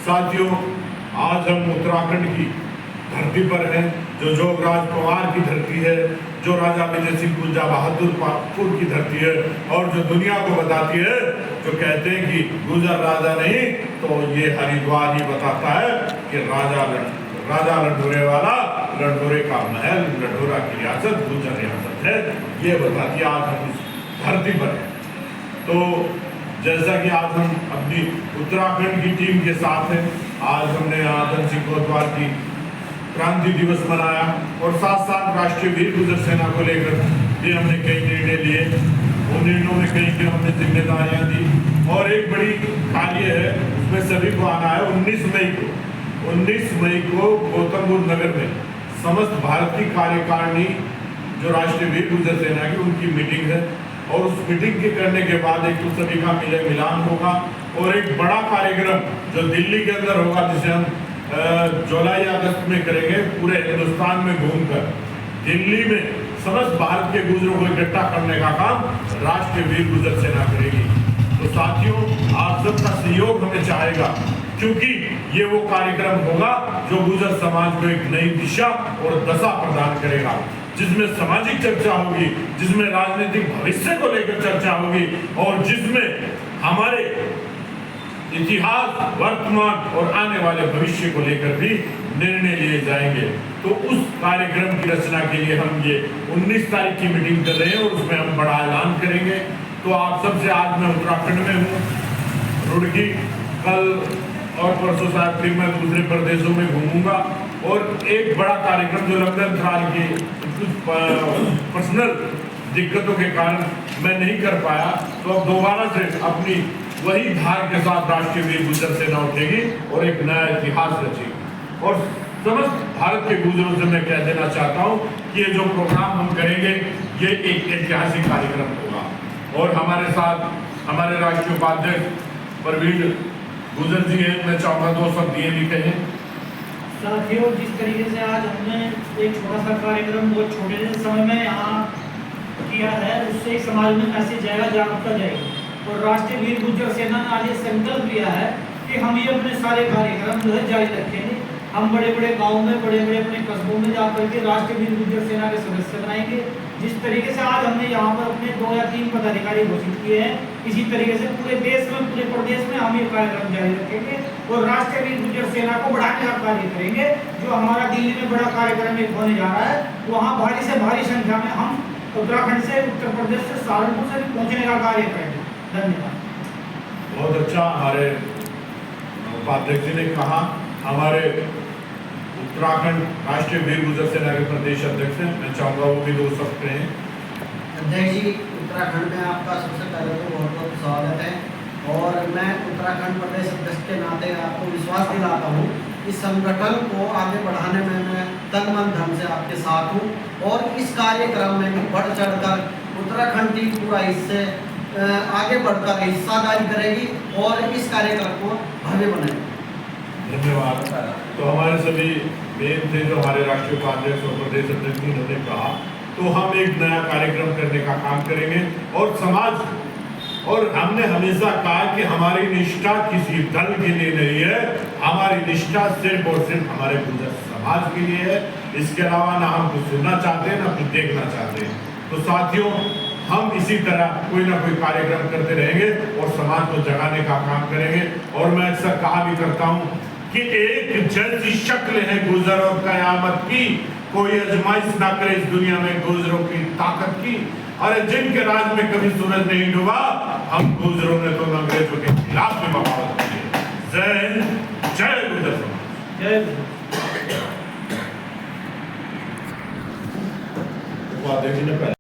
साथियों, आज हम उत्तराखंड की धरती पर हैं, जो जोगराज पवार की धरती है, जो राजा विजय सिंह कुंजा बहादुरपुर की धरती है, और जो दुनिया को बताती है, जो कहते हैं कि गुजर राजा नहीं तो ये हरिद्वार ही बताता है कि राजा लंढोरे वाला, लंढोरे का महल, लंढोरा की रियासत गुजर रियासत है, ये बताती है। आज हम इस धरती पर हैं। तो जैसा कि आज हम अपनी उत्तराखंड की टीम के साथ हैं, आज हमने आदम सिंह कोतवाल की क्रांति दिवस मनाया और साथ साथ राष्ट्रीय वीर गुजर सेना को लेकर भी हमने कई निर्णय लिए। उन निर्णयों में कई हमने जिम्मेदारियां दी और एक बड़ी कार्य है, उसमें सभी को आना है। 19 मई को गौतम बुद्ध नगर में समस्त भारत की कार्यकारिणी, जो राष्ट्रीय वीर गुजर सेना की, उनकी मीटिंग है और उस मीटिंग के करने के बाद एक तो सभी का मिलान होगा और एक बड़ा कार्यक्रम जो दिल्ली के अंदर होगा, जिसे हम जुलाई अगस्त में करेंगे, पूरे हिंदुस्तान में घूमकर दिल्ली में समस्त भारत के गुजरों को इकट्ठा करने का काम राष्ट्रीय वीर गुजर सेना करेगी। तो साथियों, आप सबका सहयोग हमें चाहेगा, क्योंकि ये वो कार्यक्रम होगा जो गुजर समाज को एक नई दिशा और दशा प्रदान करेगा, जिसमें सामाजिक चर्चा होगी, जिसमें राजनीतिक भविष्य को लेकर चर्चा होगी और जिसमें हमारे इतिहास, वर्तमान और आने वाले भविष्य को लेकर भी निर्णय लिए जाएंगे। तो उस कार्यक्रम की रचना के लिए हम ये 19 तारीख की मीटिंग कर रहे हैं और उसमें हम बड़ा ऐलान करेंगे। तो आप सबसे, आज मैं उत्तराखंड में हूँ, रुड़की, कल और परसों शायद फिर मैं दूसरे प्रदेशों में घूमूंगा और एक बड़ा कार्यक्रम जो लंदन था के कुछ पर्सनल दिक्कतों के कारण मैं नहीं कर पाया, तो अब दोबारा से अपनी वही धार के साथ राष्ट्रीय वीर गुजर सेना उठेगी और एक नया इतिहास रचेगी। और समस्त भारत के गुजरों से मैं कह देना चाहता हूँ कि ये जो प्रोग्राम हम करेंगे, ये एक ऐतिहासिक कार्यक्रम होगा। और हमारे साथ हमारे राष्ट्रीय उपाध्यक्ष प्रवीण गुजर जी हैं, मैं चाहूँगा 2 शब्द ये भी कहें। साथियों, जिस तरीके से आज हमने एक छोटा सा कार्यक्रम बहुत छोटे से समय में यहाँ किया है, उससे एक समाज में मैसेज जाएगा, जागरूकता जाएगी। और राष्ट्रीय वीर गुजर सेना ने आज ये संकल्प लिया है कि हम ये अपने सारे कार्यक्रम जो है जारी रखेंगे। हम बड़े बड़े गाँव में, बड़े बड़े अपने कस्बों में जाकर के राष्ट्रीय वीर गुजर सेना के सदस्य बनाएंगे। जिस तरीके से आज हमने यहाँ पर अपने 2 या 3 पदाधिकारी घोषित किए हैं, इसी तरीके से पूरे देश में, पूरे प्रदेश में हम ये कार्यक्रम जारी रखेंगे और राष्ट्रीय वीर गुजर सेना को बढ़ाने का कार्य करेंगे। जो हमारा दिल्ली में बड़ा कार्यक्रम एक होने जा रहा है, वहाँ भारी से भारी संख्या में हम उत्तराखंड से, उत्तर प्रदेश से, सहारनपुर से पहुँचने का कार्य करेंगे। धन्यवाद। बहुत अच्छा, हमारे उपाध्यक्ष जी ने कहा। हमारे उत्तराखंड राष्ट्रीय वीर गुजर सेना के प्रदेश अध्यक्ष हैं, मैं चाहूँगा वो भी 2 शब्द कहें। अध्यक्ष जी, उत्तराखंड में आपका सबसे पहले तो बहुत बहुत स्वागत है और मैं उत्तराखंड प्रदेश अध्यक्ष के नाते आपको विश्वास दिलाता हूँ इस संगठन को आगे बढ़ाने में मैं तन मन धन से आपके साथ हूँ और इस कार्यक्रम में भी बढ़ चढ़कर उत्तराखंड टीम पूरा इससे आगे बढ़कर हिस्सादारी करेगी और इस कार्यक्रम को भव्य बनाएगी। धन्यवाद। तो हमारे सभी मेन थे, जो हमारे राष्ट्रीय उपाध्यक्ष और प्रदेश अध्यक्ष उन्होंने कहा, तो हम एक नया कार्यक्रम करने का काम करेंगे और समाज, और हमने हमेशा कहा कि हमारी निष्ठा किसी दल के लिए नहीं है, हमारी निष्ठा सिर्फ और सिर्फ हमारे गुजर समाज के लिए है। इसके अलावा ना हम कुछ सुनना चाहते हैं, ना कुछ देखना चाहते हैं। तो साथियों, हम इसी तरह कोई ना कोई कार्यक्रम करते रहेंगे और समाज को जगाने का काम करेंगे। और मैं अक्सर कहा भी करता हूँ कि एक जैसी शक्ल है गुजर और कयामत की, कोई आजमाइश ना करे इस दुनिया में गुजरों की ताकत की। अरे जिनके राज में कभी सूरज नहीं डूबा, हम गुजरों ने तो अंग्रेजों के खिलाफ भी बगावत की है। जय हिंद, जय गुजर समाज, जय। उपाध्यक्ष जी ने